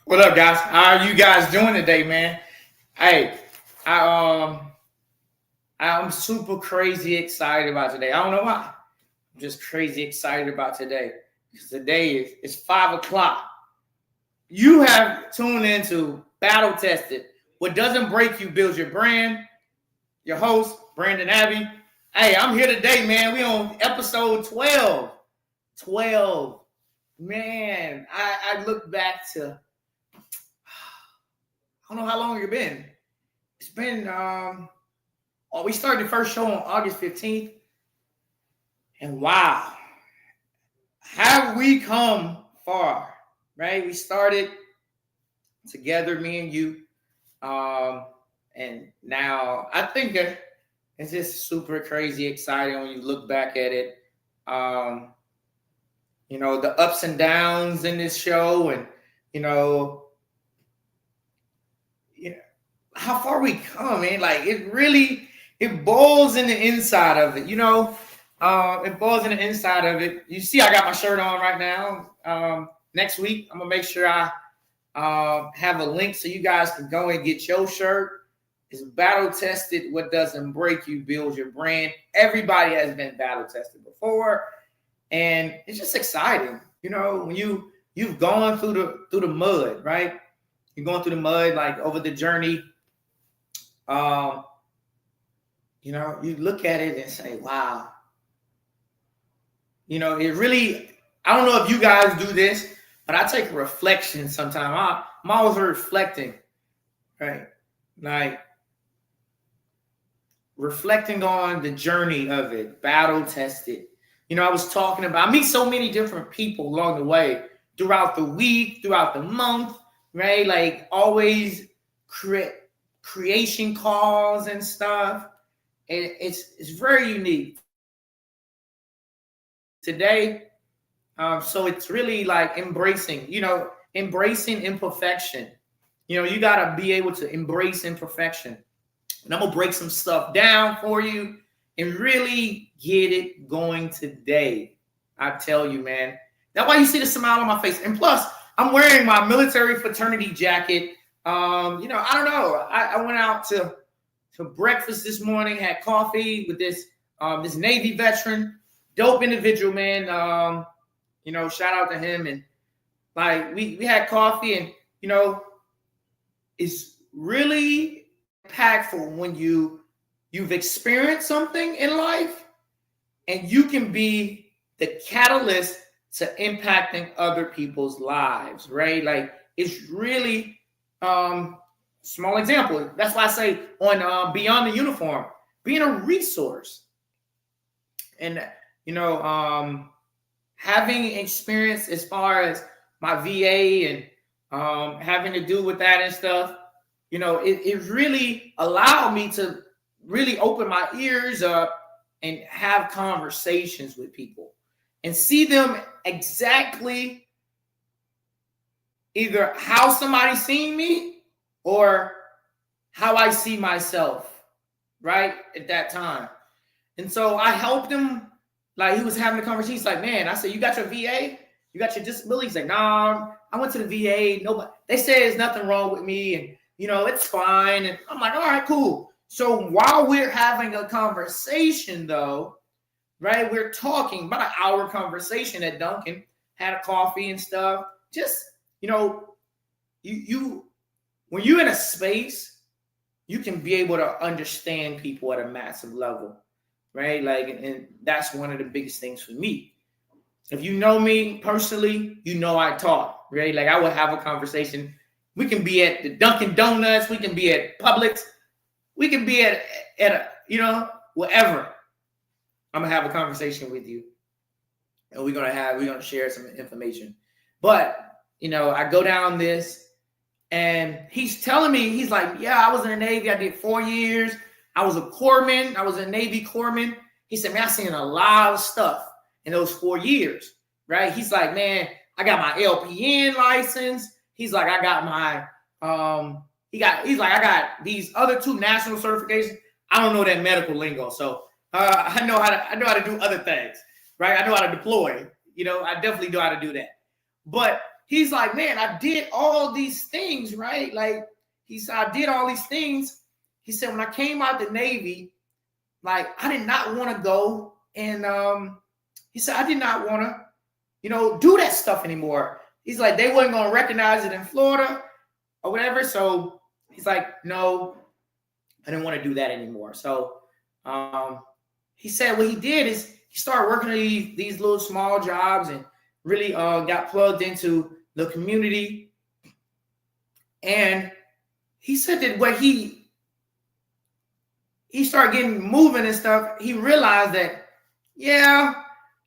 What up, guys? How are you guys doing today, man? Hey, I I'm super crazy excited about today. I don't know why. I'm just crazy excited about today because today is 5 o'clock. You have tuned into Battle Tested. What doesn't break you builds your brand. Your host, Brandon Abbey. Hey, I'm here today, man. We on episode 12. 12. Man, I look back to I don't know how long it's been. It's been we started the first show on August 15th. And wow, have we come far, right? We started together, me and you. And now I think that it's just super crazy exciting when you look back at it. The ups and downs in this show and how far we come, man. Like it boils in the inside of it, it boils in the inside of it. You see, I got my shirt on right now. Next week, I'm gonna make sure I have a link so you guys can go and get your shirt. It's battle tested. What doesn't break you builds your brand. Everybody has been battle tested before, and it's just exciting. When you've gone through the mud, right? You're going through the mud, like over the journey. You look at it and say, wow. It really, I don't know if you guys do this, but I take reflection sometimes. I'm always reflecting, right? Like reflecting on the journey of it, battle tested. I was talking about, I meet so many different people along the way, throughout the week, throughout the month, right? Like always creation calls and stuff. And it's very unique today. So it's really like embracing imperfection. You got to be able to embrace imperfection. And I'm going to break some stuff down for you and really get it going today. I tell you, man. That's why you see the smile on my face. And plus, I'm wearing my military fraternity jacket. I don't know. I went out to breakfast this morning, had coffee with this Navy veteran, dope individual, man. Shout out to him. And like we had coffee, and it's really impactful when you've experienced something in life and you can be the catalyst to impacting other people's lives, right? Like it's really small example. That's why I say on Beyond the Uniform, being a resource and having experience as far as my VA and having to do with that and stuff, it really allowed me to really open my ears up and have conversations with people and see them exactly either how somebody's seen me or how I see myself, right, at that time. And so I helped him. Like he was having a conversation. He's like, man, I said, you got your VA? You got your disability? He's like, nah, I went to the VA. Nobody, they say there's nothing wrong with me. And, it's fine. And I'm like, all right, cool. So while we're having a conversation though, right, we're talking about an hour conversation at Dunkin', had a coffee and stuff. Just, you when you're in a space, you can be able to understand people at a massive level. Right? Like, and that's one of the biggest things for me. If you know me personally, I talk, right? Like I would have a conversation. We can be at the Dunkin' Donuts. We can be at Publix. We can be at wherever. I'm going to have a conversation with you. And we're going to share some information. But, I go down this and he's telling me, he's like, yeah, I was in the Navy. I did 4 years. I was a corpsman. I was a Navy corpsman. He said, man, I've seen a lot of stuff in those 4 years, right? He's like, man, I got my LPN license. He's like, I got my, I got these other 2 national certifications. I don't know that medical lingo. So I know how to do other things, right? I know how to deploy. I definitely know how to do that. But he's like, man, I did all these things, right? Like, he said, I did all these things. He said, when I came out the Navy, like, I did not want to go. And he said, I did not want to, do that stuff anymore. He's like, they wasn't going to recognize it in Florida or whatever. So he's like, no, I didn't want to do that anymore. So he said what he did is he started working these little small jobs and really got plugged into the community. And he said that when he started getting moving and stuff, he realized that, yeah,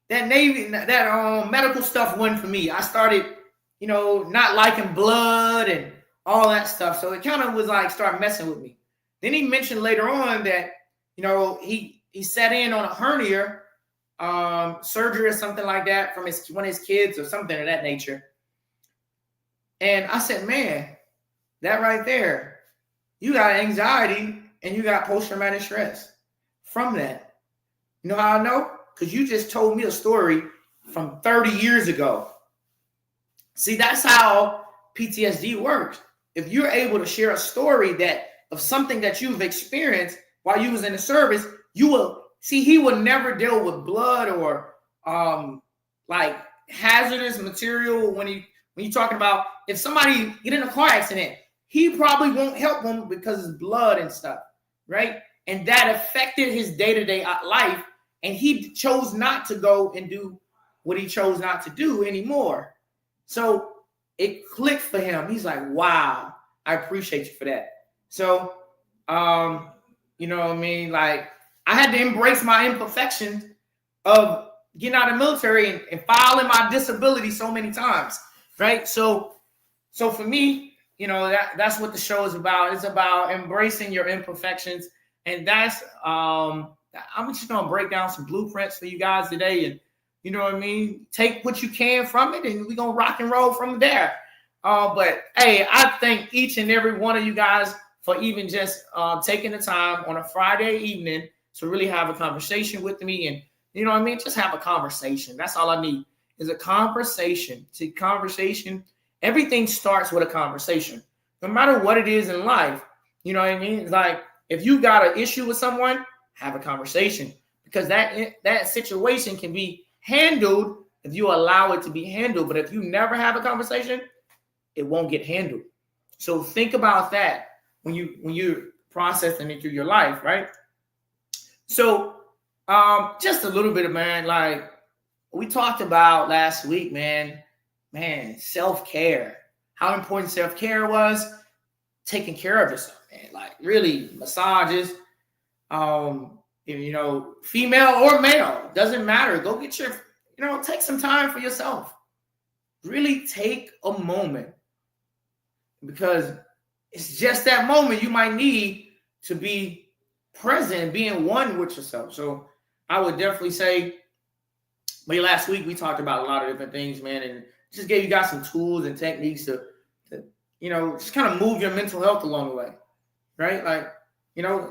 that Navy, that medical stuff wasn't for me. I started, not liking blood and all that stuff. So it kind of was like, start messing with me. Then he mentioned later on that, he sat in on a hernia surgery or something like that from one of his kids or something of that nature. And I said, man, that right there, you got anxiety and you got post-traumatic stress from that. You know how I know? Because you just told me a story from 30 years ago. See, that's how PTSD works. If you're able to share a story of something that you've experienced while you was in the service, you will see he will never deal with blood or like hazardous material when you're talking about if somebody get in a car accident, he probably won't help them because it's blood and stuff, right? And that affected his day-to-day life, and he chose not to go and do what he chose not to do anymore. So it clicked for him. He's like, wow, I appreciate you for that. So, you know what I mean? Like, I had to embrace my imperfections of getting out of the military and filing my disability so many times, right? So for me, that's what the show is about. It's about embracing your imperfections. And that's, I'm just going to break down some blueprints for you guys today. And, you know what I mean? Take what you can from it and we're going to rock and roll from there. But, hey, I thank each and every one of you guys for even just taking the time on a Friday evening to really have a conversation with me. And, you know what I mean? Just have a conversation. That's all I need is a conversation. See, conversation, everything starts with a conversation. No matter what it is in life, you know what I mean? It's like if you got an issue with someone, have a conversation because that situation can be handled if you allow it to be handled. But if you never have a conversation, it won't get handled. So think about that when you're processing it through your life, right? So just a little bit of, man, like we talked about last week, man, self-care, how important self-care was, taking care of yourself, man, like really massages, female or male, doesn't matter. Go get take some time for yourself. Really take a moment because it's just that moment you might need to be present and being one with yourself. So I would definitely say, last week we talked about a lot of different things, man, and just gave you guys some tools and techniques to just kind of move your mental health along the way, right? Like,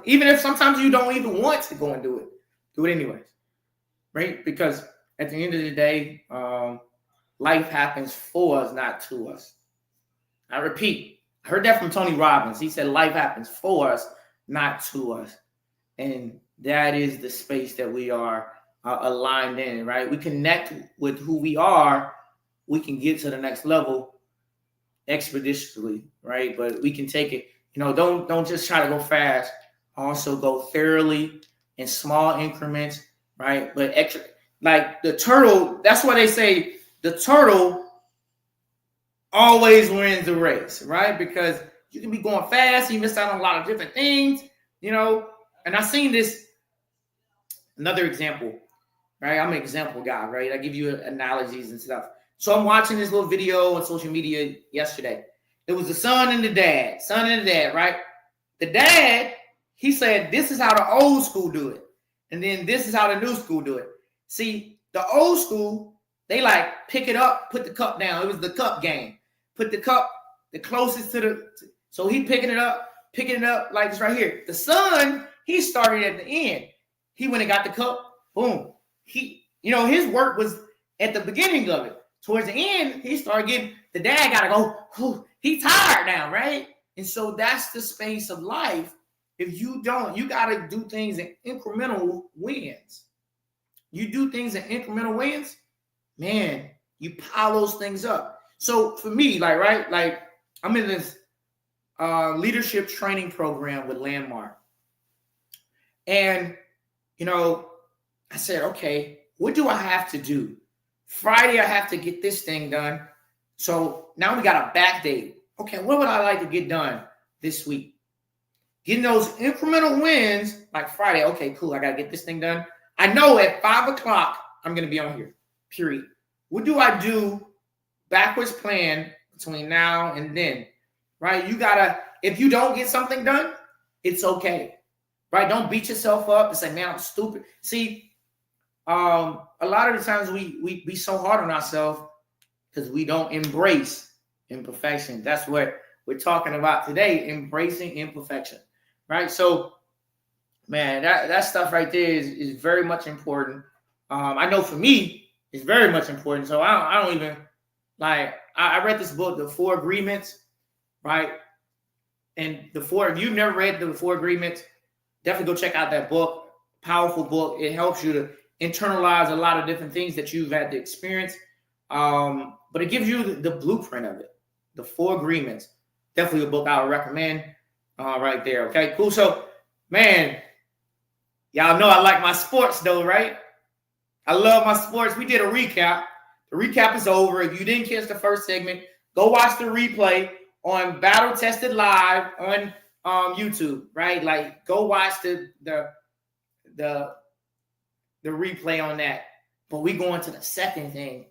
even if sometimes you don't even want to go and do it anyways, right? Because at the end of the day, life happens for us, not to us. I repeat, I heard that from Tony Robbins. He said life happens for us, not to us. And that is the space that we are aligned in, right? We connect with who we are, we can get to the next level expeditiously, right? But we can take it, don't just try to go fast. Also go thoroughly in small increments, right? But extra, like the turtle, that's why they say the turtle always wins the race, right? Because you can be going fast, you miss out on a lot of different things, And I seen this, another example, right? I'm an example guy, right? I give you analogies and stuff. So I'm watching this little video on social media yesterday. It was the son and the dad, right? The dad, he said, this is how the old school do it. And then this is how the new school do it. See, the old school, they like pick it up, put the cup down. It was the cup game. Put the cup the closest to so he picking it up like this right here. The son, he started at the end. He went and got the cup, boom. His work was at the beginning of it towards the end, he started getting, the dad got to go, whew, he's tired now, right? And so that's the space of life. If you don't, you got to do things in incremental wins. You do things in incremental wins, man, you pile those things up. So for me, like I'm in this leadership training program with Landmark. And, I said, okay, what do I have to do? Friday, I have to get this thing done. So now we got a back date. Okay, what would I like to get done this week? Getting those incremental wins, like Friday, okay, cool, I got to get this thing done. I know at 5 o'clock, I'm going to be on here, period. What do I do backwards plan between now and then, right? You got to, if you don't get something done, it's okay, right? Don't beat yourself up and say, man, I'm stupid. See, a lot of the times we be so hard on ourselves because we don't embrace imperfection. That's what we're talking about today, embracing imperfection, right? So, man, that stuff right there is very much important. I know for me, it's very much important. So I don't even, like, I read this book, The 4 Agreements, right? And if you've never read The 4 Agreements, definitely go check out that book. Powerful book. It helps you to internalize a lot of different things that you've had to experience. But it gives you the blueprint of it. The 4 Agreements. Definitely a book I would recommend right there. Okay, cool. So, man, y'all know I like my sports though, right? I love my sports. We did a recap. The recap is over. If you didn't catch the first segment, go watch the replay on Battle Tested Live on YouTube, right? Like, go watch the replay on that. But we go into the second thing.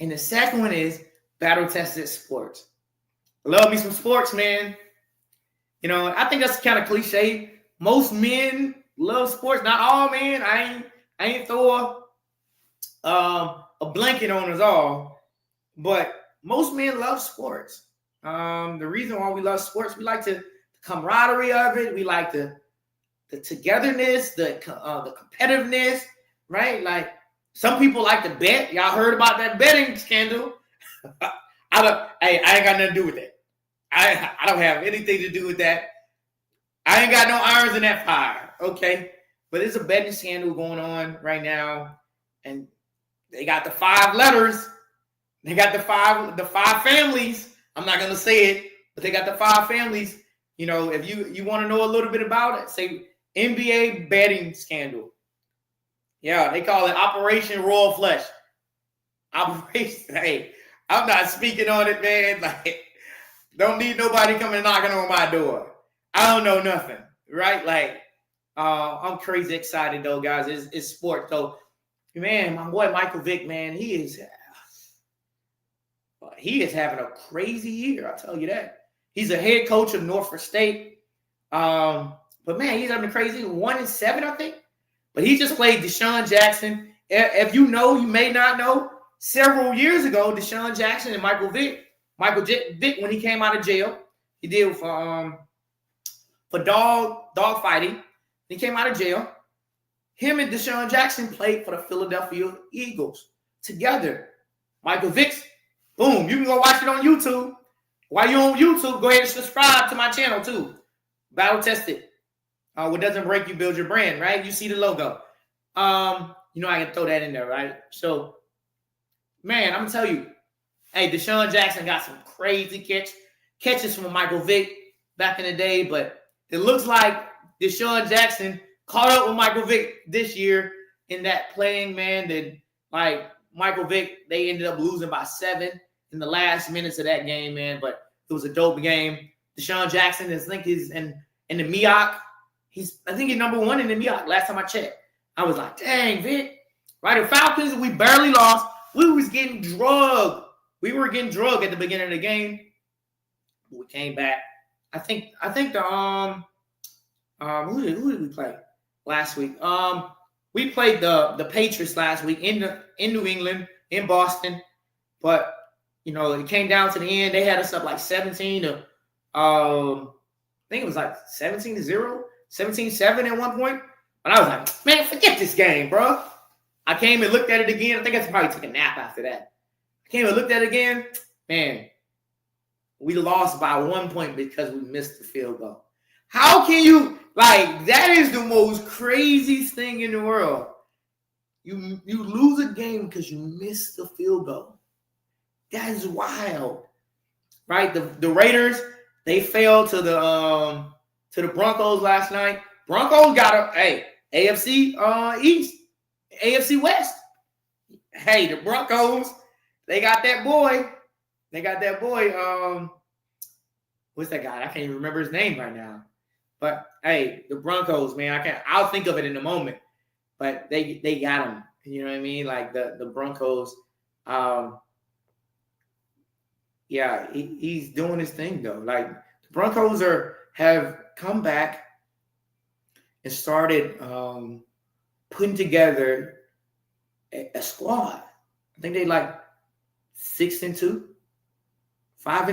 And the second one is Battle Tested Sports. Love me some sports, man. I think that's kind of cliche. Most men love sports. Not all men. I ain't throw a blanket on us all. But most men love sports. The reason why we love sports, we like the camaraderie of it. We like the togetherness, the competitiveness, right? Like, some people like to bet. Y'all heard about that betting scandal. I ain't got nothing to do with that. I don't have anything to do with that. I ain't got no irons in that fire, okay? But there's a betting scandal going on right now, and they got the 5 letters. They got the five families. I'm not gonna say it, but they got the 5 families. If you want to know a little bit about it, say NBA betting scandal. Yeah, they call it Operation Royal Flush. Hey, I'm not speaking on it, man. Like, don't need nobody coming knocking on my door. I don't know nothing, right? Like, I'm crazy excited though, guys. It's sports though. Man, my boy Michael Vick, man, he is having a crazy year. I'll tell you that. He's a head coach of Norfolk State. But man, he's having a crazy 1-7, I think. But he just played Deshaun Jackson. If you know, you may not know, several years ago, Deshaun Jackson and Michael Vick, when he came out of jail, he did for dog fighting. He came out of jail. Him and Deshaun Jackson played for the Philadelphia Eagles together. Michael Vick, boom, you can go watch it on YouTube. While you're on YouTube, go ahead and subscribe to my channel too. Battle Tested. What doesn't break you, build your brand, right? You see the logo. I can throw that in there, right? So, man, I'm going to tell you, hey, Deshaun Jackson got some crazy catches from Michael Vick back in the day, but it looks like Deshaun Jackson caught up with Michael Vick this year in that playing, man, that, like, Michael Vick, they ended up losing by 7 in the last minutes of that game, man, but it was a dope game. Deshaun Jackson, I think, is in the MEAC. I think he's number 1 in the MEAC last time I checked. I was like, dang, Vic. Right, the Falcons, we barely lost. We was getting drugged. We were getting drugged at the beginning of the game. We came back. I think the who did we play last week? We played the Patriots last week in New England, in Boston. But it came down to the end. They had us up like 17 to I think it was like 17-0. 17-7 at one point. But I was like, man, forget this game, bro. I came and looked at it again. I think I probably took a nap after that. Came and looked at it again. Man, we lost by 1 point because we missed the field goal. How can you, like, that is the most craziest thing in the world. You lose a game because you missed the field goal. That is wild, right? The Raiders, they fell to the Broncos last night. Broncos got AFC East, AFC West. Hey, the Broncos, they got that boy. What's that guy? I can't even remember his name right now. But hey, the Broncos, man, I'll think of it in a moment. But they got him. You know what I mean? Like the Broncos. He's doing his thing though. Like the Broncos have come back and started putting together a squad. I think they like 6-2, 5-2. I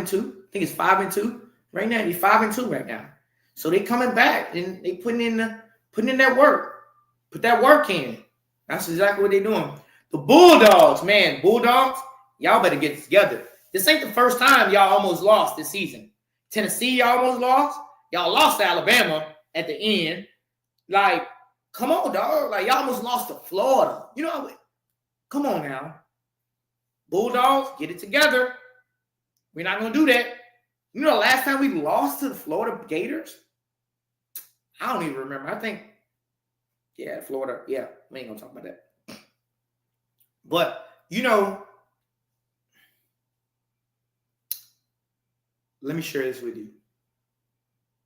think it's 5-2 right now. They're 5-2 right now. So they coming back and they putting in that work. Put that work in. That's exactly what they're doing. The Bulldogs, man, y'all better get it together. This ain't the first time y'all almost lost this season. Tennessee, y'all almost lost. Y'all lost to Alabama at the end. Like, come on, dog. Like, y'all almost lost to Florida. You know, come on now. Bulldogs, get it together. We're not going to do that. You know, the last time we lost to the Florida Gators? I don't even remember. I think, Florida. Yeah, we ain't going to talk about that. But, you know, let me share this with you.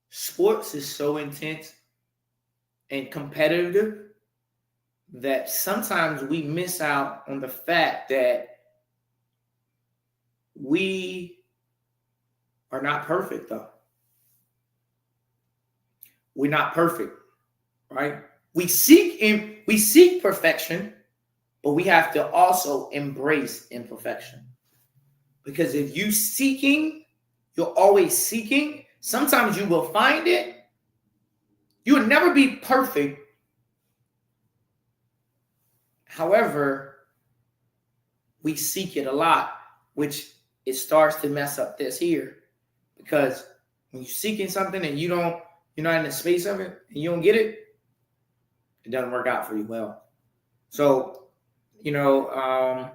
Sports is so intense and competitive that sometimes we miss out on the fact that we are not perfect, though. We're not perfect, right? We seek perfection, but we have to also embrace imperfection. Because if you're always seeking, sometimes you will find it. You will never be perfect. However, we seek it a lot, which it starts to mess up this here. Because when you're seeking something and you're not in the space of it and you don't get it, it doesn't work out for you well. So, you know,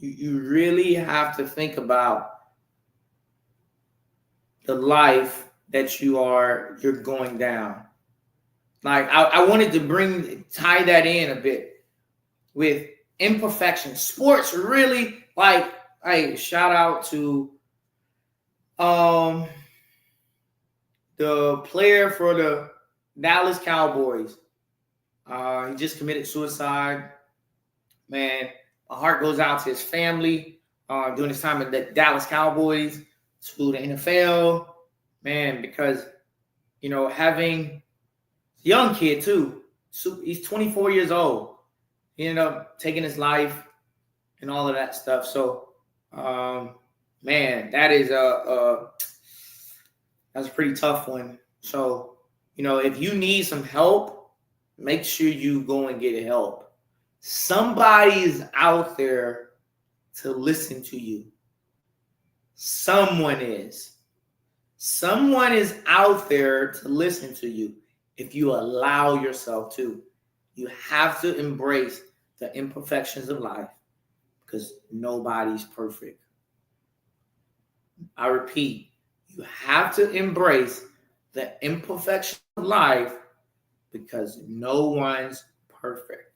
you really have to think about the life that you're going down. Like I wanted to tie that in a bit with imperfection. Sports really, like, hey, shout out to the player for the Dallas Cowboys. He just committed suicide. Man, my heart goes out to his family during his time at the Dallas Cowboys, to the NFL. Man, because, you know, having a young kid too. He's 24 years old. He ended up taking his life and all of that stuff. So, man, that is that's a pretty tough one. So, you know, if you need some help, make sure you go and get help. Somebody is out there to listen to you. Someone is out there to listen to you if you allow yourself to. You have to embrace the imperfections of life because nobody's perfect. I repeat, you have to embrace the imperfection of life because no one's perfect.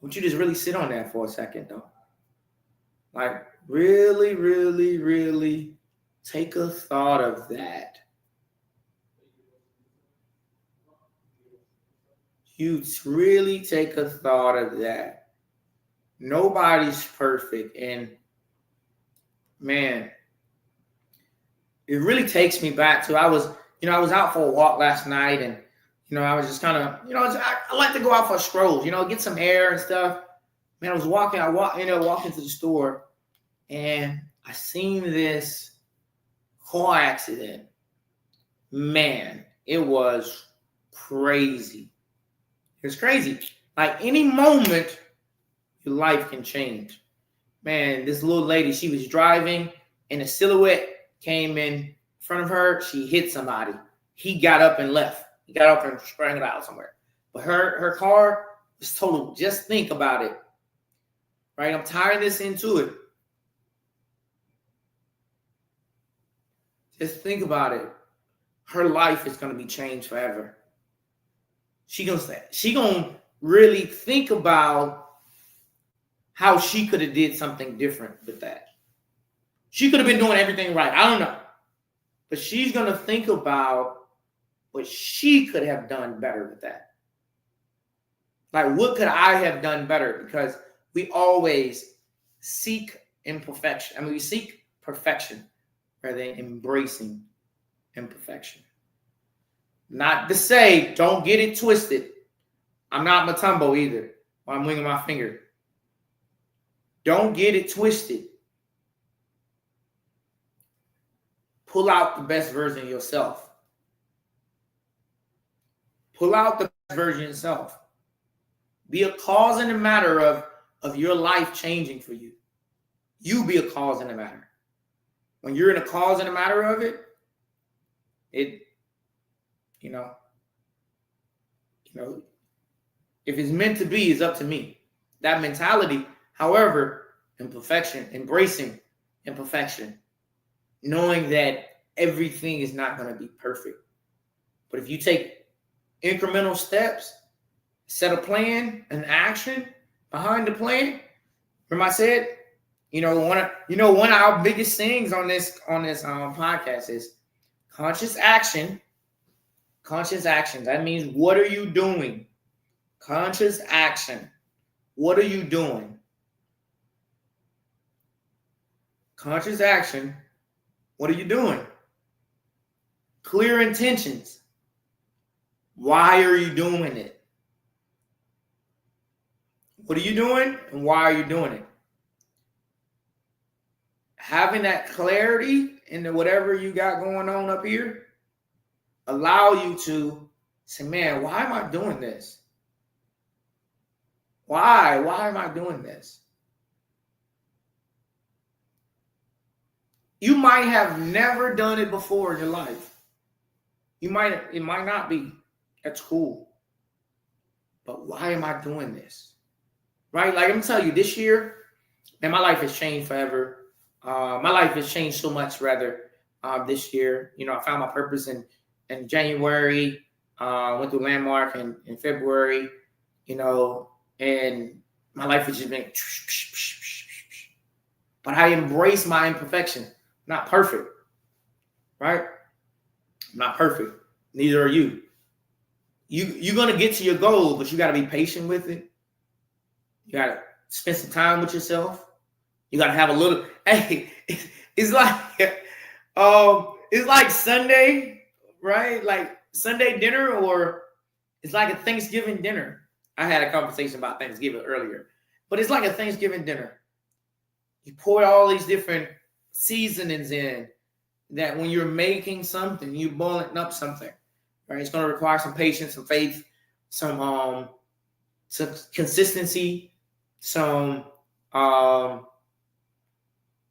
Won't you just really sit on that for a second, though? Like, really, really, really take a thought of that. You really take a thought of that. Nobody's perfect. And, man, it really takes me back to I was out for a walk last night, and I was just kind of, I like to go out for strolls, get some air and stuff. Man, I walking to the store, and I seen this car accident. Man, it was crazy. It was crazy. Like, any moment, your life can change. Man, this little lady, she was driving and a silhouette came in front of her. She hit somebody. He got up and left. He got up and sprang it out somewhere. But her car was total. Just think about it. Right? I'm tying this into it. Just think about it. Her life is going to be changed forever. She gonna really think about how she could have did something different with that. She could have been doing everything right. I don't know. But she's going to think about what she could have done better with that. Like, what could I have done better? Because we always seek imperfection. I mean, we seek perfection rather than embracing imperfection. Not to say, don't get it twisted. I'm not Matumbo either. While I'm winging my finger. Don't get it twisted. Pull out the best version of yourself. Pull out the best version of yourself. Be a cause in the matter of your life changing for you. You be a cause in the matter. When you're in a cause in the matter of it, if it's meant to be, it's up to me. That mentality, however, imperfection, embracing imperfection, knowing that everything is not going to be perfect. But if you take incremental steps, set a plan, an action behind the plan. Remember I said, one of our biggest things on this podcast is conscious action. Conscious action. That means, what are you doing? Conscious action. What are you doing? Conscious action. What are you doing? Clear intentions. Why are you doing it? What are you doing and why are you doing it? Having that clarity into whatever you got going on up here allow you to say, man, why am I doing this? Why am I doing this? You might have never done it before in your life. It might not be. That's cool. But why am I doing this? Right? Like, I'm gonna tell you, this year, man, my life has changed forever. My life has changed so much, rather, this year. I found my purpose in January. Went through Landmark in February. And my life has just been. But I embrace my imperfection. Not perfect, right? I'm not perfect. Neither are you. You're gonna get to your goal, but you got to be patient with it. You got to spend some time with yourself. You got to have a little. Hey, it's like Sunday, right? Like Sunday dinner, or it's like a Thanksgiving dinner. I had a conversation about Thanksgiving earlier, but it's like a Thanksgiving dinner. You pour all these different seasonings in that when you're making something, you're boiling up something, right? It's going to require some patience, some faith, some consistency, some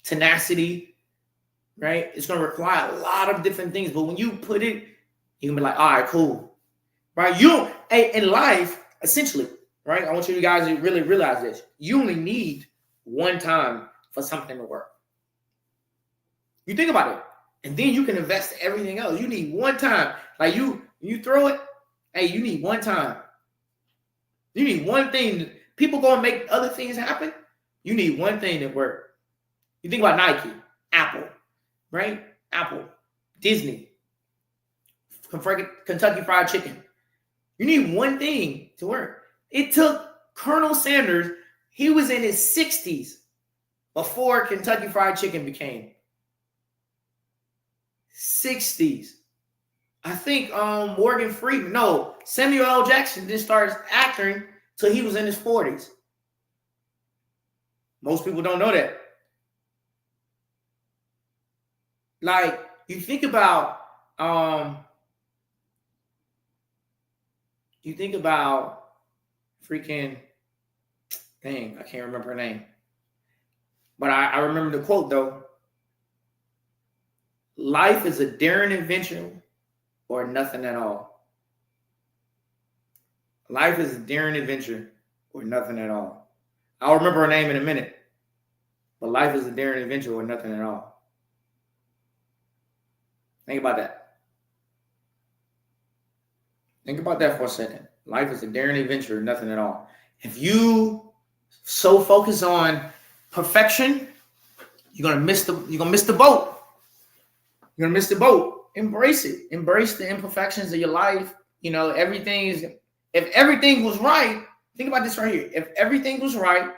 tenacity, right? It's going to require a lot of different things, but when you put it, you can be like, all right, cool, right? In life, essentially, right? I want you guys to really realize this. You only need one time for something to work. You think about it, and then you can invest everything else. You need one time. Like you throw it, hey, you need one time. You need one thing. People go and make other things happen. You need one thing to work. You think about Nike, Apple, right? Apple, Disney, Kentucky Fried Chicken. You need one thing to work. It took Colonel Sanders, he was in his 60s before Kentucky Fried Chicken became. 60s. I think Morgan Freeman, no, Samuel L. Jackson didn't start acting till he was in his 40s. Most people don't know that. Like, you think about freaking, dang, I can't remember her name. But I remember the quote though. Life is a daring adventure or nothing at all. Life is a daring adventure or nothing at all. I'll remember her name in a minute. But life is a daring adventure or nothing at all. Think about that. Think about that for a second. Life is a daring adventure or nothing at all. If you so focus on perfection, you're gonna miss the boat. You're gonna miss the boat. Embrace it. Embrace the imperfections of your life. You know, if everything was right, think about this right here. If everything was right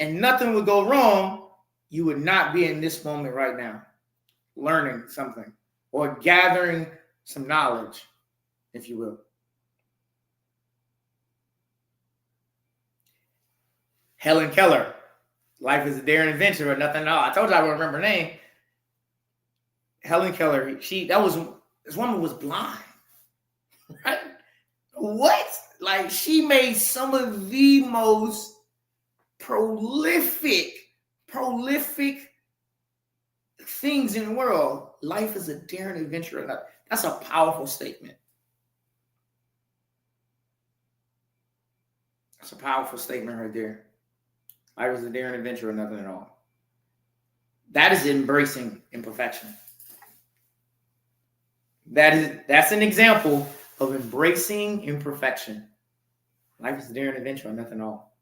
and nothing would go wrong, you would not be in this moment right now, learning something or gathering some knowledge, if you will. Helen Keller, life is a daring adventure or nothing at all. I told you I would remember her name. Helen Keller, this woman was blind, right? What? Like, she made some of the most prolific things in the world. Life is a daring adventure or nothing. That's a powerful statement. That's a powerful statement right there. Life is a daring adventure or nothing at all. That is embracing imperfection. That's an example of embracing imperfection. Life is a daring adventure or nothing at all.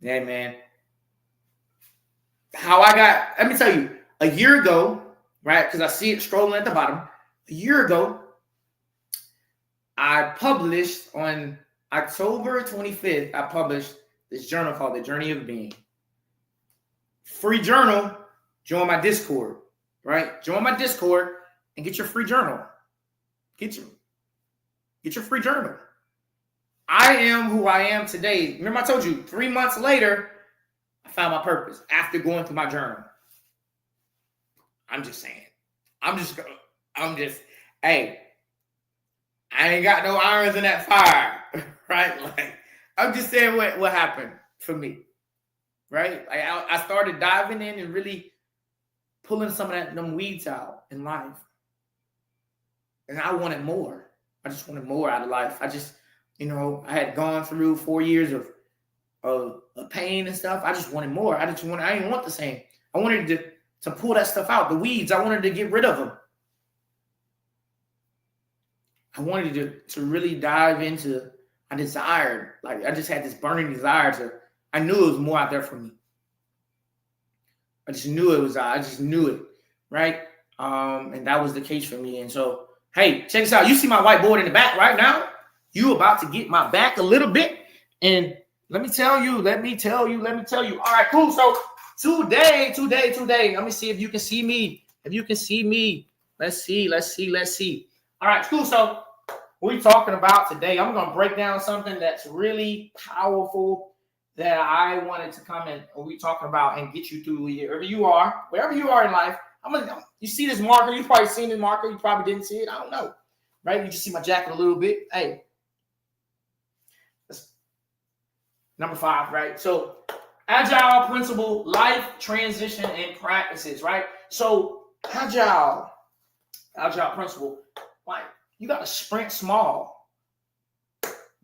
Yeah, man. Let me tell you, a year ago, right? Because I see it scrolling at the bottom. A year ago, I published on October 25th, I published this journal called The Journey of Being. Free journal, join my Discord, right? Join my Discord and get your free journal. Get your free journal. I am who I am today. Remember I told you 3 months later, I found my purpose after going through my journal. I'm just saying. Hey, I ain't got no irons in that fire, right? Like, I'm just saying what happened for me, right? Like, I started diving in and really pulling some of them weeds out in life. And I wanted more. I just wanted more out of life. I just, I had gone through 4 years of pain and stuff. I just wanted more. I didn't want the same. I wanted to pull that stuff out, the weeds. I wanted to get rid of them. I wanted to really dive into, I just had this burning desire I knew it was more out there for me. I just knew it, right? And that was the case for me. And so, hey, check this out. You see my whiteboard in the back right now? You about to get my back a little bit. And let me tell you. All right, cool. So today, let me see if you can see me. Let's see. All right, cool. So what we talking about today, I'm going to break down something that's really powerful that I wanted to come and we talking about and get you through wherever you are in life. You see this marker, you probably seen the marker, you probably didn't see it, I don't know, right? You just see my jacket a little bit. Hey, that's number 5, right? So agile principle, life transition and practices, right? So agile principle, like, you got to sprint small.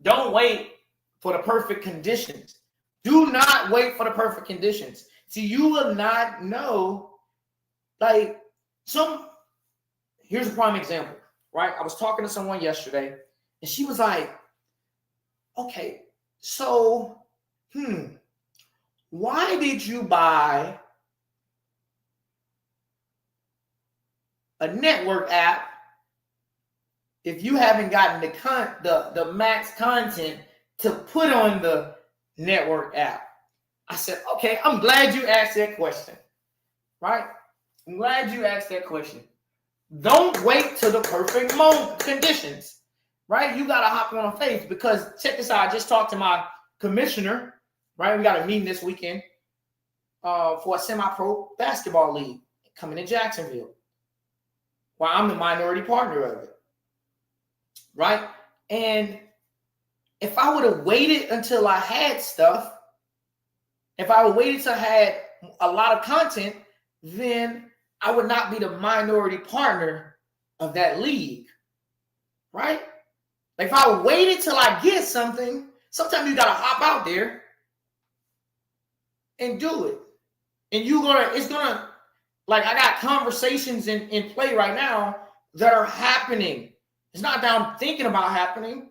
Don't wait for the perfect conditions. Do not wait for the perfect conditions. See, you will not know. Here's a prime example, right? I was talking to someone yesterday, and she was like, okay, so, why did you buy a network app if you haven't gotten the max content to put on the network app? I said, okay, I'm glad you asked that question, right? I'm glad you asked that question. Don't wait till the perfect conditions, right? You got to hop on faith because check this out. I just talked to my commissioner, right? We got a meeting this weekend for a semi-pro basketball league coming in Jacksonville. Well, I'm the minority partner of it, right? And if I would have waited until I had stuff, If I waited till I had a lot of content, then I would not be the minority partner of that league, right? Like if I waited till I get something, sometimes you gotta hop out there and do it. And it's gonna, like I got conversations in play right now that are happening. It's not that I'm thinking about happening,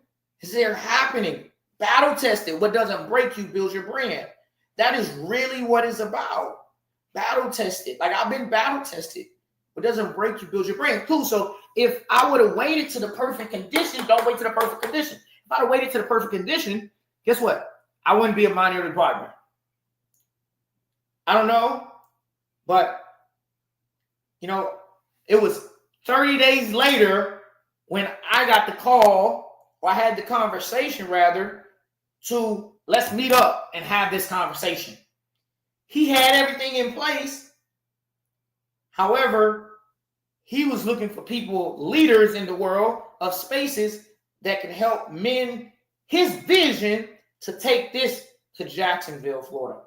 they're happening. Battle tested. What doesn't break you builds your brand. That is really what it's about. Battle tested. Like I've been battle tested. What doesn't break you builds your brand. Cool. So if I would have waited to the perfect condition, don't wait to the perfect condition. If I'd have waited to the perfect condition, guess what? I wouldn't be a minority partner. I don't know, but it was 30 days later when I got the call, or I had the conversation rather, to let's meet up and have this conversation. He had everything in place. However, he was looking for people, leaders in the world of spaces that can help mend his vision to take this to Jacksonville, Florida.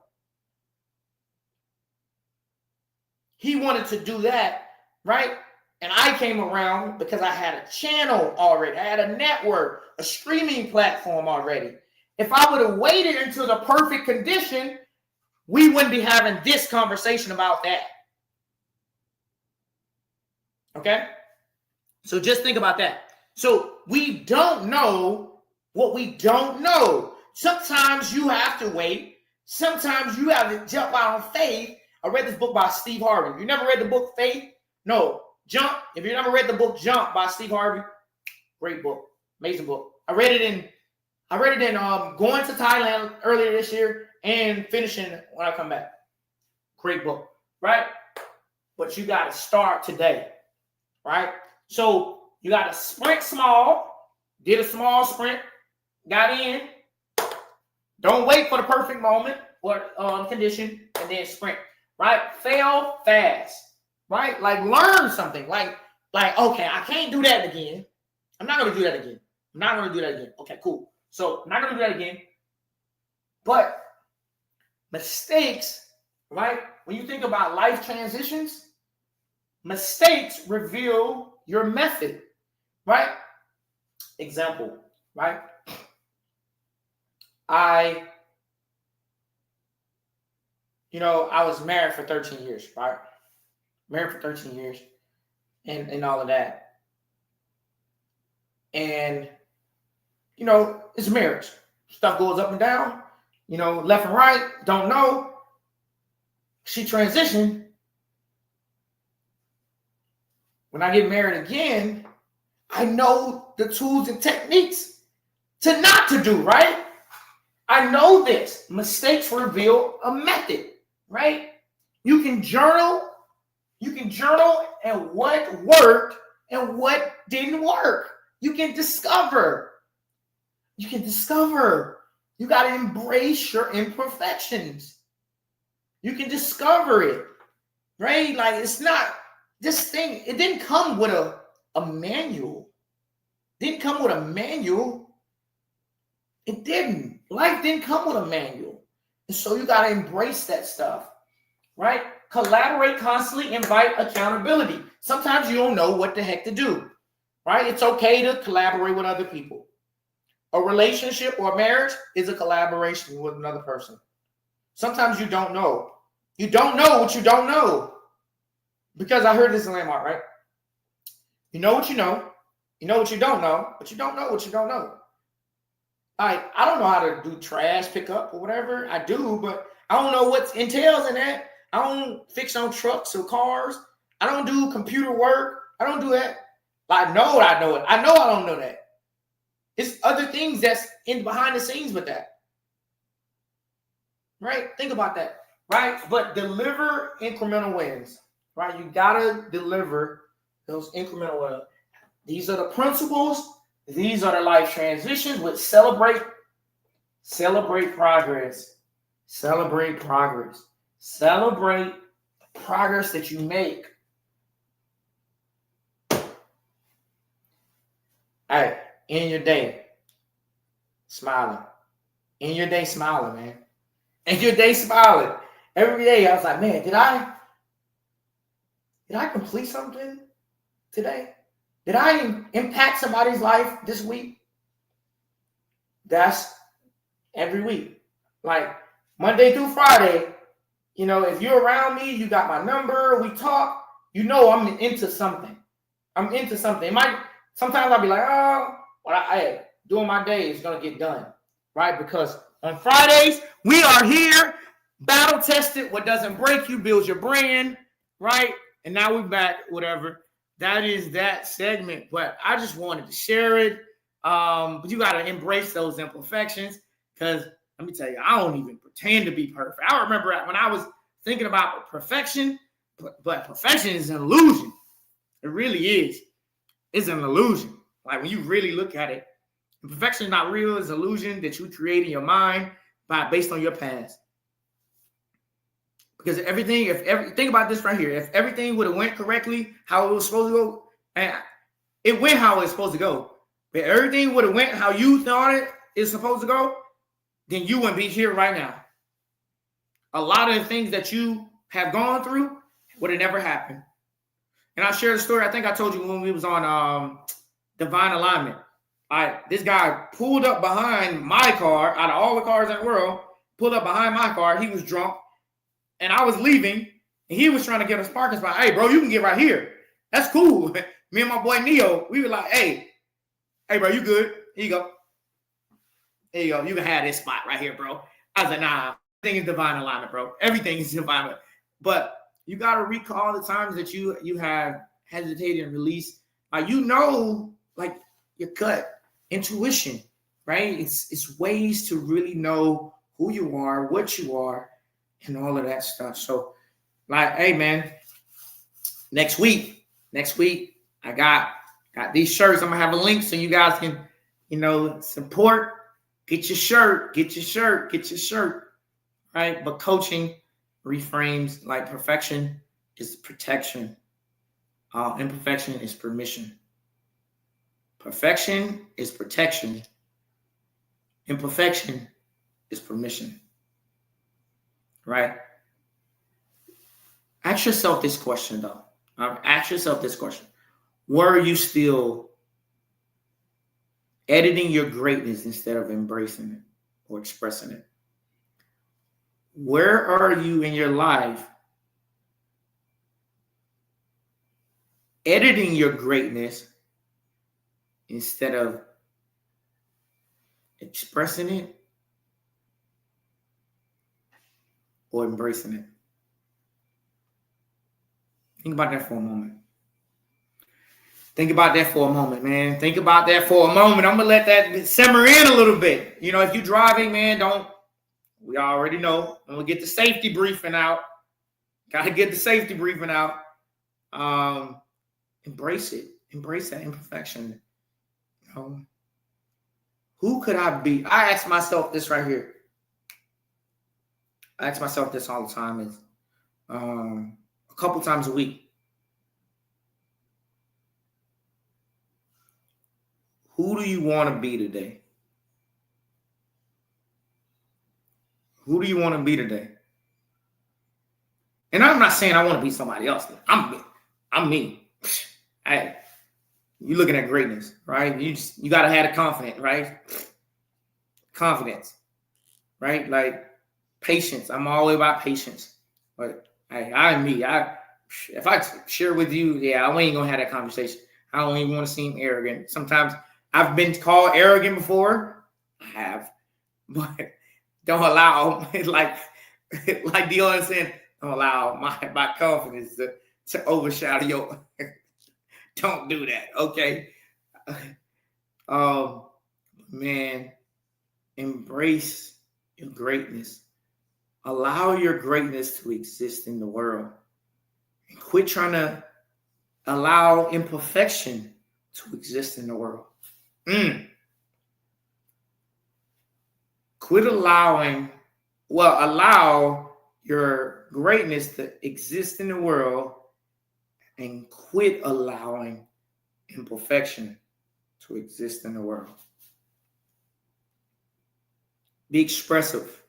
He wanted to do that, right? And I came around because I had a channel already. I had a network, a streaming platform already. If I would have waited until the perfect condition, we wouldn't be having this conversation about that. Okay? So just think about that. So we don't know what we don't know. Sometimes you have to wait. Sometimes you have to jump out on faith. I read this book by Steve Harvey. You never read the book Faith? No. Jump. If you never read the book Jump by Steve Harvey, great book. Amazing book. I read it in going to Thailand earlier this year and finishing when I come back. Great book, right? But you got to start today, right? So you got to sprint small, did a small sprint, got in. Don't wait for the perfect moment or condition and then sprint, right? Fail fast, right? Like learn something. Like okay, I can't do that again. I'm not going to do that again. I'm not going to do that again. Okay, cool. So I'm not going to do that again. But mistakes, right? When you think about life transitions, mistakes reveal your method, right? Example, right? I was married for 13 years, right? Married for 13 years and all of that. And, it's marriage. Stuff goes up and down, left and right, don't know. She transitioned. When I get married again, I know the tools and techniques to not to do, right? I know this. Mistakes reveal a method, right? You can journal and what worked and what didn't work. You can discover. You got to embrace your imperfections. You can discover it, right? Like it's not this thing. It didn't come with a manual. It didn't. Life didn't come with a manual. And so you got to embrace that stuff, right? Collaborate constantly, invite accountability. Sometimes you don't know what the heck to do, right? It's okay to collaborate with other people. A relationship or a marriage is a collaboration with another person. Sometimes you don't know. You don't know what you don't know. Because I heard this in Landmark, right? You know what you know. You know what you don't know, but you don't know what you don't know. I don't know how to do trash pickup or whatever. I do, but I don't know what entails in that. I don't fix on trucks or cars. I don't do computer work. I don't do that. I know I know it. I know I don't know that. It's other things that's in behind the scenes with that. Right? Think about that. Right? But deliver incremental wins. Right? You gotta deliver those incremental wins. These are the principles. These are the life transitions. Which celebrate progress. Celebrate progress. Celebrate the progress that you make. All right. In your day, smiling. In your day, smiling, man. and your day smiling. Every day I was like, man, did I complete something today? Did I impact somebody's life this week? That's every week. Like Monday through Friday, if you're around me, you got my number, we talk, I'm into something. I'm into something. Sometimes I'll be like, oh, well, doing my day is going to get done, right? Because on Fridays, we are here, battle tested. What doesn't break you builds your brand, right? And now we're back, whatever. That is that segment. But I just wanted to share it. But you got to embrace those imperfections, because let me tell you, I don't even pretend to be perfect. I remember when I was thinking about perfection, but perfection is an illusion. It really is. It's an illusion. Like when you really look at it, perfection is not real. It's an illusion that you create in your mind based on your past. Because think about this right here. If everything would have went correctly, how it was supposed to go, and it went how it's supposed to go. But everything would have went how you thought it is supposed to go, then you wouldn't be here right now. A lot of the things that you have gone through would have never happened. And I'll share the story. I think I told you when we was on Divine Alignment. This guy pulled up behind my car, out of all the cars in the world, pulled up behind my car. He was drunk, and I was leaving, and he was trying to get us parking spot. Hey, bro, you can get right here. That's cool. Me and my boy Neo, we were like, hey, bro, you good? Here you go. Here you go. You can have this spot right here, bro. I was like, nah, everything is divine alignment, bro. Everything is divine. But you got to recall the times that you have hesitated and released. Like your gut, intuition, right? It's ways to really know who you are, what you are, and all of that stuff. So, hey, man, next week, I got these shirts. I'm gonna have a link so you guys can, support. Get your shirt, right? But coaching reframes like perfection is protection. Imperfection is permission. Perfection is protection. Imperfection is permission. Right? Ask yourself this question, though. Ask yourself this question. Were you still editing your greatness instead of embracing it or expressing it? Where are you in your life editing your greatness instead of expressing it or embracing it? Think about that for a moment. Think about that for a moment, man. Think about that for a moment. I'm going to let that simmer in a little bit. If you're driving, man, we already know. I'm going to get the safety briefing out. Got to get the safety briefing out. Embrace it. Embrace that imperfection. Who could I be? I ask myself this right here. I ask myself this all the time. Is a couple times a week. Who do you want to be today? Who do you want to be today? And I'm not saying I want to be somebody else. I'm me. Hey, you're looking at greatness, right? You got to have the confidence, right? Confidence, right? Like patience. I'm all about patience. But hey, I'm me. If I share with you, I ain't gonna have that conversation. I don't even want to seem arrogant. Sometimes I've been called arrogant before. I have, but don't allow like Dion said, don't allow my confidence to overshadow your. Don't do that, okay? Man, embrace your greatness. Allow your greatness to exist in the world. And quit trying to allow imperfection to exist in the world. Allow your greatness to exist in the world and quit allowing imperfection to exist in the world. Be expressive.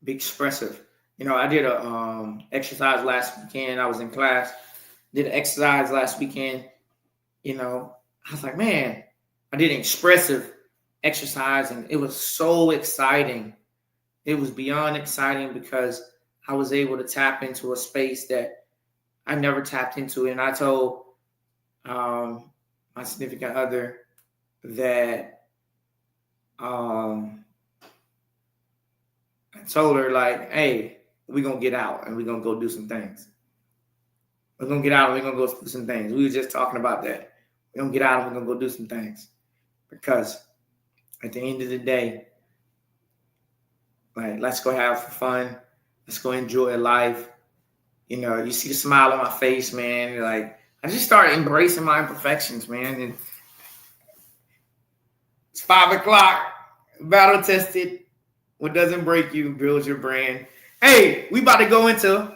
be expressive. I did a exercise last weekend. I was in class, did an exercise last weekend. I was like, man, I did an expressive exercise, and it was so exciting. It was beyond exciting because I was able to tap into a space that I never tapped into. And I told my significant other that I told her, like, hey, we're going to get out and we're going to go do some things. We're going to get out and we're going to go do some things. We were just talking about that. We're going to get out and we're going to go do some things. Because at the end of the day, like, let's go have fun. Let's go enjoy life. You see the smile on my face, man. Like, I just started embracing my imperfections, man. And it's 5:00. Battle tested. What doesn't break you builds your brand. Hey, we about to go into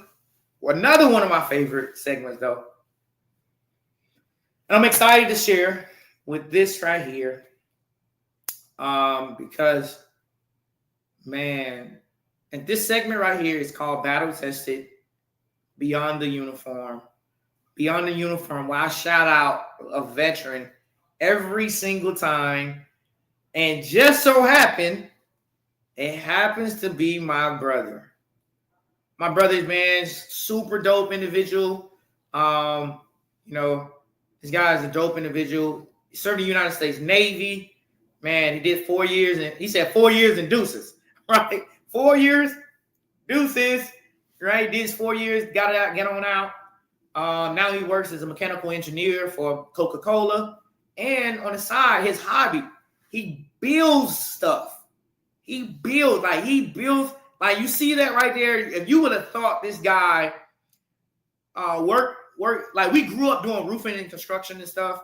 another one of my favorite segments, though. And I'm excited to share with this right here. Because, man, and this segment right here is called Battle Tested Beyond the Uniform. Beyond the Uniform, where I shout out a veteran every single time. And just so happened, it happens to be my brother. My brother's, man, super dope individual. This guy is a dope individual. He served the United States Navy. Man, he did 4 years, and he said 4 years and deuces, right? 4 years, deuces, right? Did his 4 years, got it out, get on out. Now he works as a mechanical engineer for Coca-Cola. And on the side, his hobby, he builds stuff. He builds, like you see that right there. If you would have thought this guy work, like we grew up doing roofing and construction and stuff.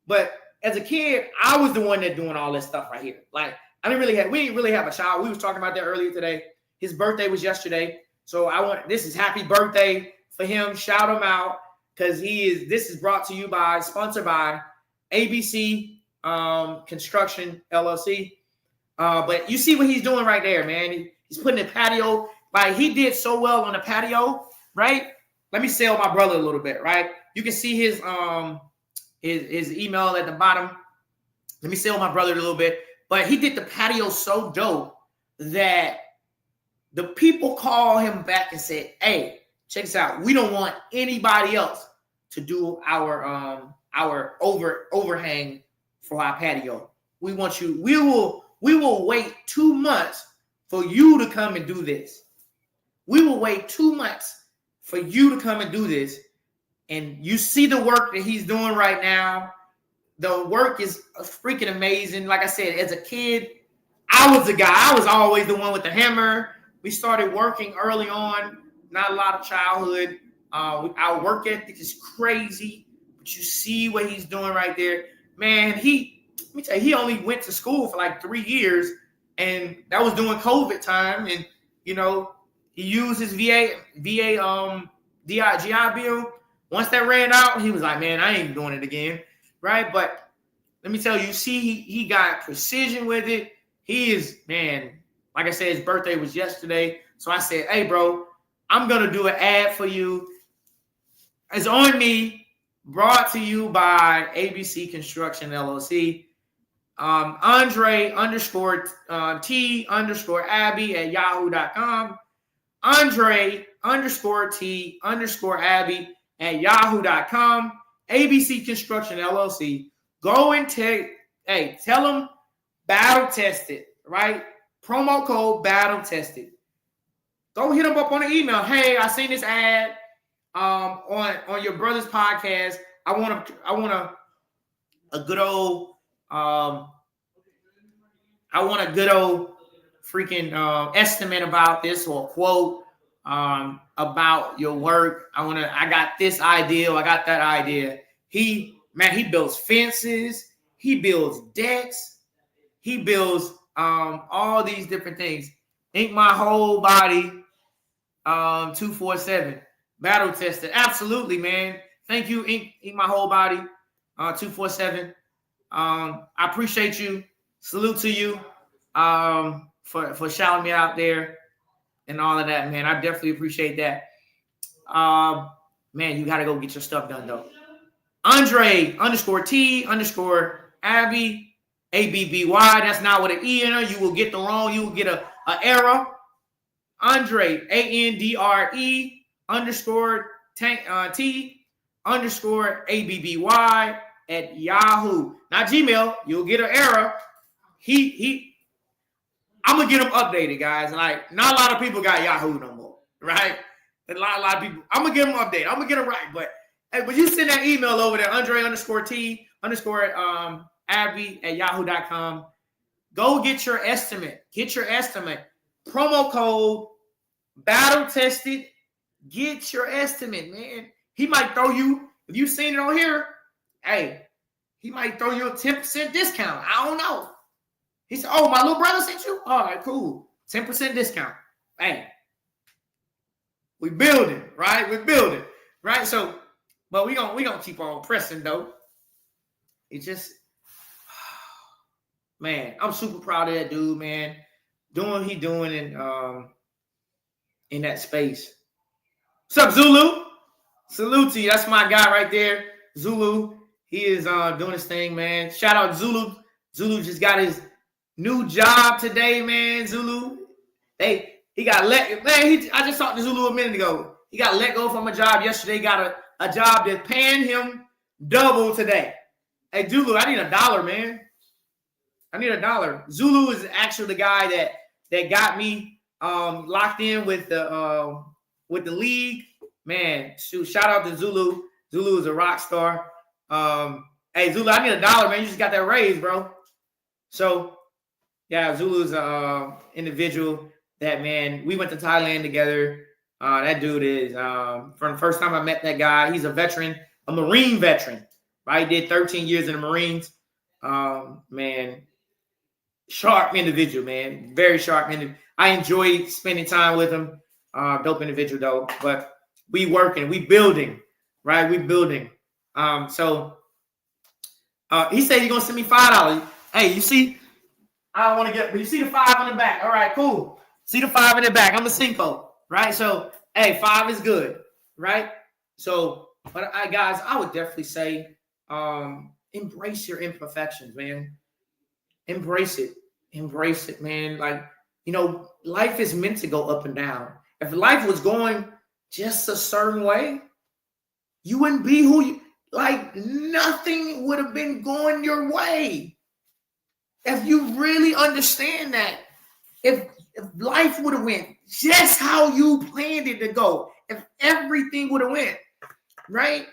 But as a kid, I was the one that doing all this stuff right here. Like, we didn't really have a child. We was talking about that earlier today. His birthday was yesterday. So this is happy birthday for him. Shout him out, because this is sponsored by ABC Construction LLC. But you see what he's doing right there, man. He's putting a patio. Like, he did so well on the patio, right? Let me sell my brother a little bit, right? You can see his email at the bottom. Let me sell my brother a little bit. But he did the patio so dope that the people call him back and said, hey, check this out. We don't want anybody else to do our overhang for our patio. We want you. We will wait 2 months for you to come and do this. We will wait 2 months for you to come and do this. And you see the work that he's doing right now. The work is freaking amazing. Like I said, as a kid, I was the guy. I was always the one with the hammer. We started working early on. Not a lot of childhood. Our work ethic is crazy. But you see what he's doing right there. Man, let me tell you, he only went to school for like 3 years. And that was during COVID time. And, he used his VA GI Bill. Once that ran out, he was like, man, I ain't doing it again. Right? But let me tell you, see, he got precision with it. He is, man, like I said, his birthday was yesterday. So I said, hey, bro, I'm going to do an ad for you. It's on me, brought to you by ABC Construction LLC. Andre _T _Abby at yahoo.com. Andre _T _Abby at yahoo.com. ABC Construction LLC. Go and tell them battle tested, right? Promo code battle tested. Go hit them up on the email. Hey, I seen this ad on your brother's podcast. I want a good old freaking estimate about this, or a quote about your work. I got this idea. I got that idea. He builds fences. He builds decks. He builds all these different things. Ink My Whole Body 247. Battle tested. Absolutely, man. Thank you, Ink My Whole Body 247. I appreciate you. Salute to you for shouting me out there. and all of that, man. I definitely appreciate that. Man, you got to go get your stuff done, though. Andre _T_ Abby, ABBY. That's not with an E in it. You will get the wrong. You will get a error. Andre, ANDRE _T_ ABBY @Yahoo. Not Gmail. You'll get an error. I'm gonna get them updated, guys. Like, not a lot of people got Yahoo no more, right? A lot of people. I'm gonna get them updated. I'm gonna get them right. But hey, when you send that email over there, Andre _T_ Abby @Yahoo.com, go get your estimate. Get your estimate. Promo code battle tested. Get your estimate, man. He might throw you, if you've seen it on here, hey, he might throw you a 10% discount. I don't know. He said, oh, my little brother sent you? All right, cool. 10% discount. Hey, we building, right? We're building, right? So, but we gonna keep on pressing, though. It just, man, I'm super proud of that dude, man. Doing what he doing in that space. What's up, Zulu? Salute to you. That's my guy right there, Zulu. He is doing his thing, man. Shout out Zulu. Zulu just got his new job today, man. Zulu. Hey, he got let. Man, I just talked to Zulu a minute ago. He got let go from a job yesterday. Got a job that's paying him double today. Hey, Zulu, I need $1, man. I need $1. Zulu is actually the guy that got me locked in with the league. Man, shout out to Zulu. Zulu is a rock star. Hey, Zulu, I need $1, man. You just got that raise, bro. So, yeah, Zulu's an individual that, man, we went to Thailand together. That dude is, from the first time I met that guy, he's a veteran, a Marine veteran, right? Did 13 years in the Marines. Man, sharp individual, man. Very sharp individual. I enjoy spending time with him. Dope individual, though. But we working, we building, right? We building. So he said he's going to send me $5. Hey, you see, I don't want to get, but you see the 5 on the back. All right, cool. See the 5 in the back. I'm a Cinco, right? So, hey, 5 is good, right? So, but guys, I would definitely say embrace your imperfections, man. Embrace it. Embrace it, man. Like, life is meant to go up and down. If life was going just a certain way, you wouldn't be who you, like, nothing would have been going your way. If you really understand that, if life would have went just how you planned it to go, if everything would have went, right?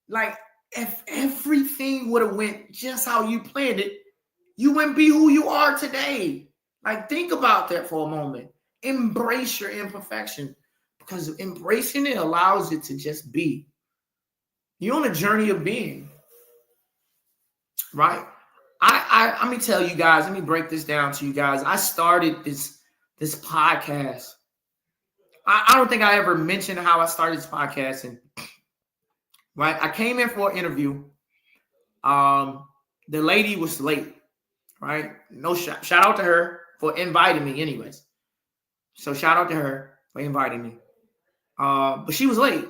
Like, if everything would have went just how you planned it, you wouldn't be who you are today. Like, think about that for a moment. Embrace your imperfection, because embracing it allows it to just be. You're on a journey of being, right? I let me tell you guys, let me break this down to you guys. I started this podcast. I don't think I ever mentioned how I started this podcast. And right, I came in for an interview. The lady was late, right? No shout out to her for inviting me, anyways. So shout out to her for inviting me. But she was late.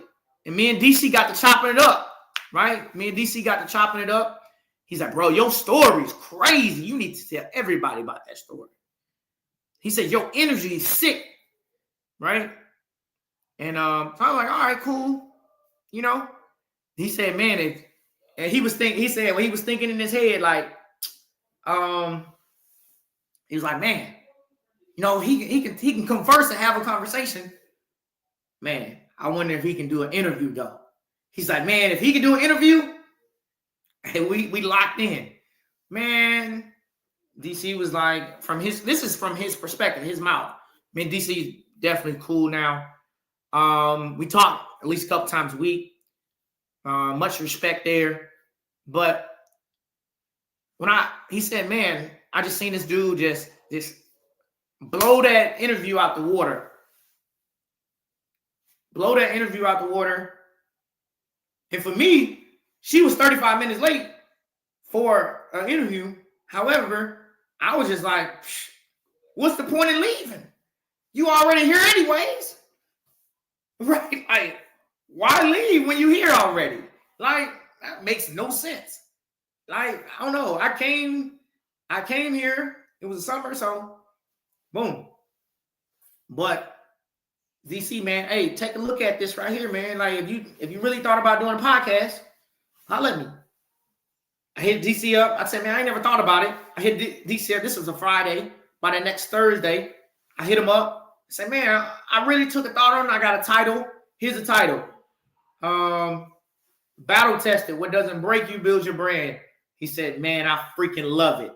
And me and DC got to chopping it up, right? Me and DC got to chopping it up. He's like, bro, your story's crazy. You need to tell everybody about that story. He said, your energy is sick, right? And so I was like, all right, cool. He said, man, and he was thinking in his head, like, he was like, man, he can converse and have a conversation. Man, I wonder if he can do an interview, though. He's like, man, if he can do an interview, hey, we locked in. Man, DC was like, this is from his perspective, his mouth. I mean, DC is definitely cool now. We talk at least a couple times a week. Much respect there. But he said, man, I just seen this dude just blow that interview out the water. Blow that interview out the water. And for me, she was 35 minutes late for an interview. However, I was just like, what's the point in leaving? You already here anyways. Right? Like, why leave when you here already? Like, that makes no sense. Like, I don't know. I came here. It was a summer, so boom. But DC, man, hey, take a look at this right here, man. Like, if you really thought about doing a podcast, holler at me. I hit DC up. I said, man, I ain't never thought about it. I hit DC up. This was a Friday. By the next Thursday, I hit him up. I said, man, I really took a thought on it. I got a title. Here's a title. Battle tested. What doesn't break you builds your brand. He said, man, I freaking love it.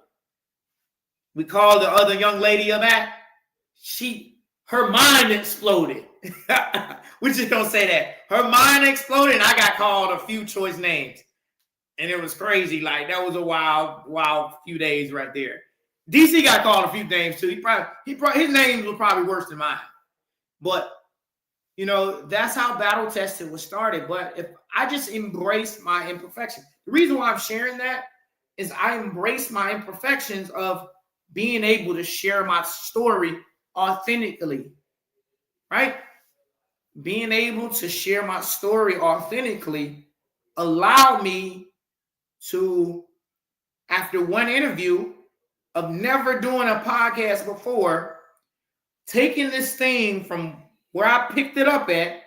We called the other young lady up at. Her mind exploded. We're just gonna say that. Her mind exploded, and I got called a few choice names. And it was crazy. Like, that was a wild few days right there. DC got called a few names too. His names were probably worse than mine. But you know, that's how Battle Tested was started. But if I just embrace my imperfections, the reason why I'm sharing that is I embrace my imperfections of being able to share my story authentically, right? Being able to share my story authentically allowed me to, after one interview of never doing a podcast before, taking this thing from where I picked it up at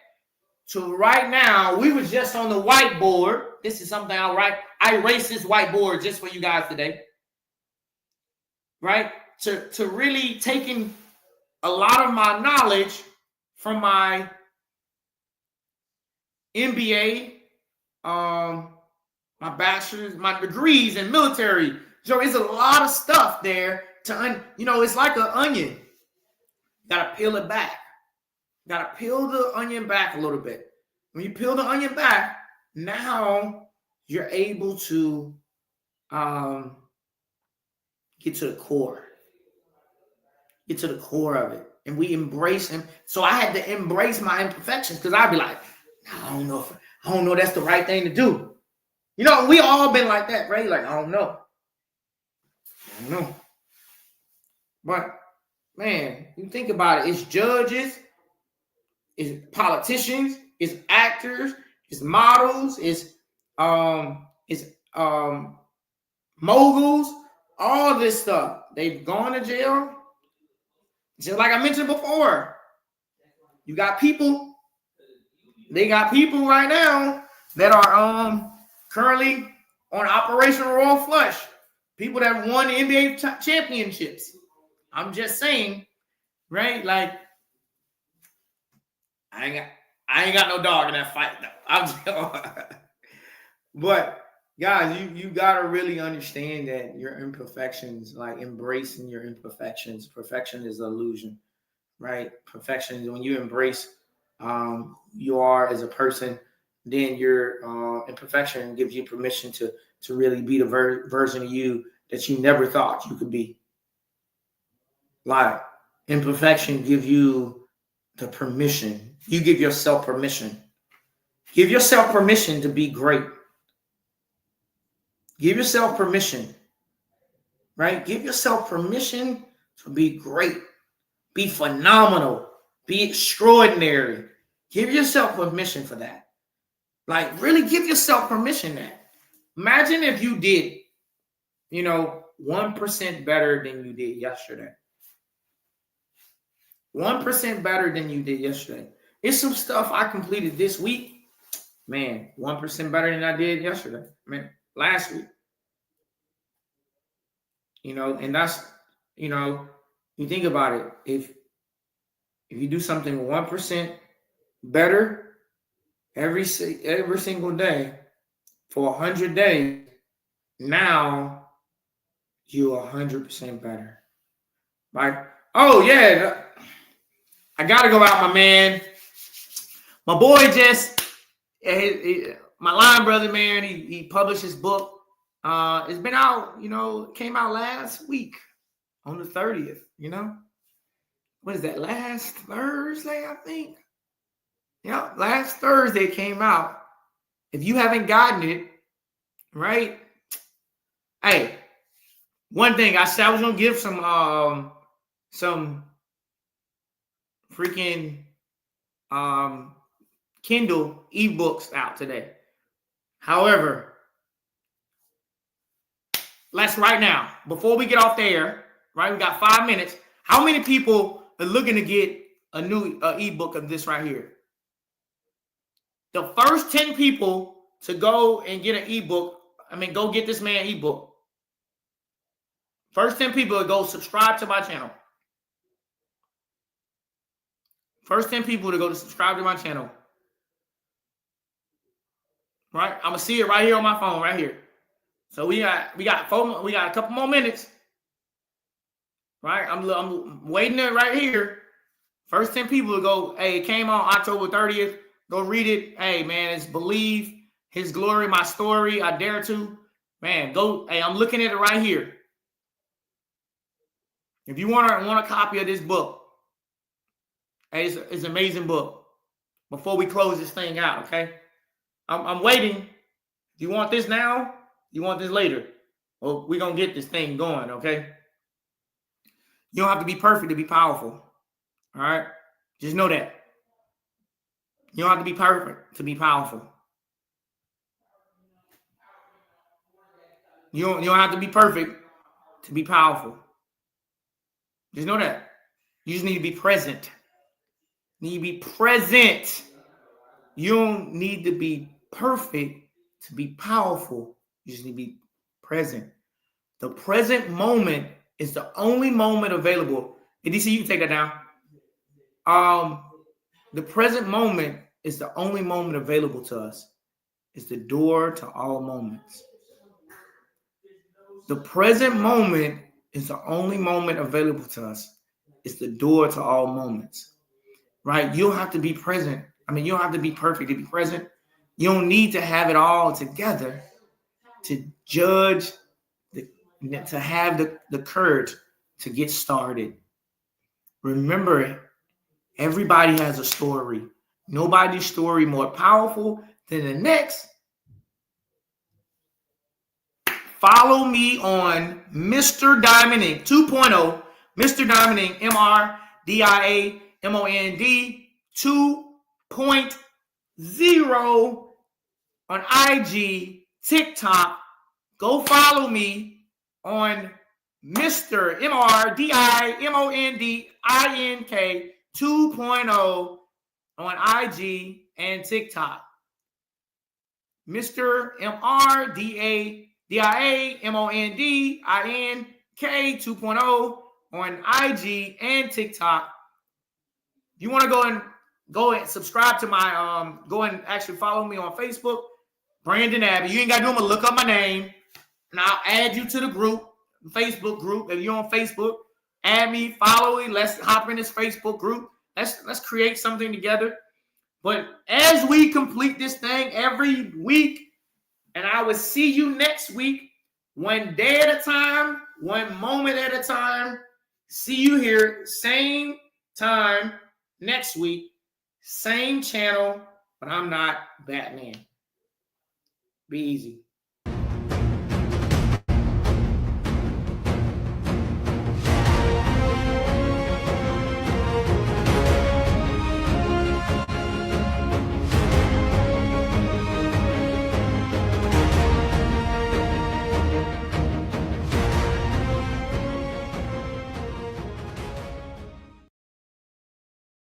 to right now. We was just on the whiteboard. This is something I erased this whiteboard just for you guys today, right? To really taking a lot of my knowledge from my MBA, my bachelor's, my degrees in military. So it's a lot of stuff there it's like an onion. Got to peel it back. Got to peel the onion back a little bit. When you peel the onion back, now you're able to get to the core. Get to the core of it. And we embrace them. So I had to embrace my imperfections because I'd be like, I don't know that's the right thing to do. You know, we all been like that, right? Like, I don't know. But man, you think about it, it's judges, it's politicians, it's actors, it's models, it's moguls, all this stuff. They've gone to jail. Just like I mentioned before, they got people right now that are currently on Operation Royal Flush. People that won the NBA championships. I'm just saying, right? Like, I ain't got no dog in that fight though. But guys, you gotta really understand that your imperfections, like embracing your imperfections. Perfection is an illusion, right? Perfection is when you embrace you are as a person, then your imperfection gives you permission to really be the version of you that you never thought you could be. Like, imperfection gives you the permission. You give yourself permission. Give yourself permission to be great. Give yourself permission, right? Give yourself permission to be great, be phenomenal, be extraordinary. Give yourself permission for that. Like, really give yourself permission that. Imagine if you did, 1% better than you did yesterday. 1% better than you did yesterday. It's some stuff I completed this week. Man, 1% better than I did yesterday. Man, last week. And that's, you think about it. If you do something 1% better every single day for 100 days, now you're 100% better. Right? Oh, yeah. I got to go out, my man. My boy my line brother, man, he published his book. It's been out, came out last week on the 30th, What is that, last Thursday, I think? Yeah, last Thursday it came out. If you haven't gotten it, right? Hey, one thing I said I was gonna give some freaking Kindle ebooks out today. However, let's right now, before we get off the air, right? We got 5 minutes. How many people are looking to get a new ebook of this right here? The first 10 people to go and get an ebook, go get this man ebook. First 10 people to go subscribe to my channel. First 10 people to go to subscribe to my channel. Right? I'm gonna see it right here on my phone, right here. So we got a couple more minutes. Right? I'm waiting it right here. First 10 people to go, hey, it came on October 30th. Go read it. Hey, man, it's Believe, His Glory, My Story, I Dare To. Man, go. Hey, I'm looking at it right here. If you want a copy of this book, hey, it's an amazing book. Before we close this thing out, okay? I'm waiting. Do you want this now? You want this later? Well, we're going to get this thing going, okay? You don't have to be perfect to be powerful. All right? Just know that. You don't have to be perfect to be powerful. You don't have to be perfect to be powerful. Just know that. You just need to be present. You need to be present. You don't need to be perfect to be powerful. You just need to be present. The present moment is the only moment available. And DC, you can take that down. The present moment is the only moment available to us. It's the door to all moments. The present moment is the only moment available to us. It's the door to all moments. Right? You don't have to be present. You don't have to be perfect to be present. You don't need to have it all together to judge, to have the courage to get started. Remember, everybody has a story. Nobody's story more powerful than the next. Follow me on Mr. Diamond Inc. 2.0. Mr. Diamond Inc. MrDiamond 2.0 on IG, TikTok. Go follow me on Mr. MrDiamondInk 2.0 on IG and TikTok. Mr. MrDiamondInk 2.0 on IG and TikTok. If you want to go and subscribe to my go and actually follow me on Facebook, Brandon Abbey. You ain't got to do them. Look up my name, and I'll add you to the group, Facebook group. If you're on Facebook, add me, follow me. Let's hop in this Facebook group. Let's create something together. But as we complete this thing every week, and I will see you next week, one day at a time, one moment at a time. See you here, same time next week, same channel, but I'm not Batman. Be easy.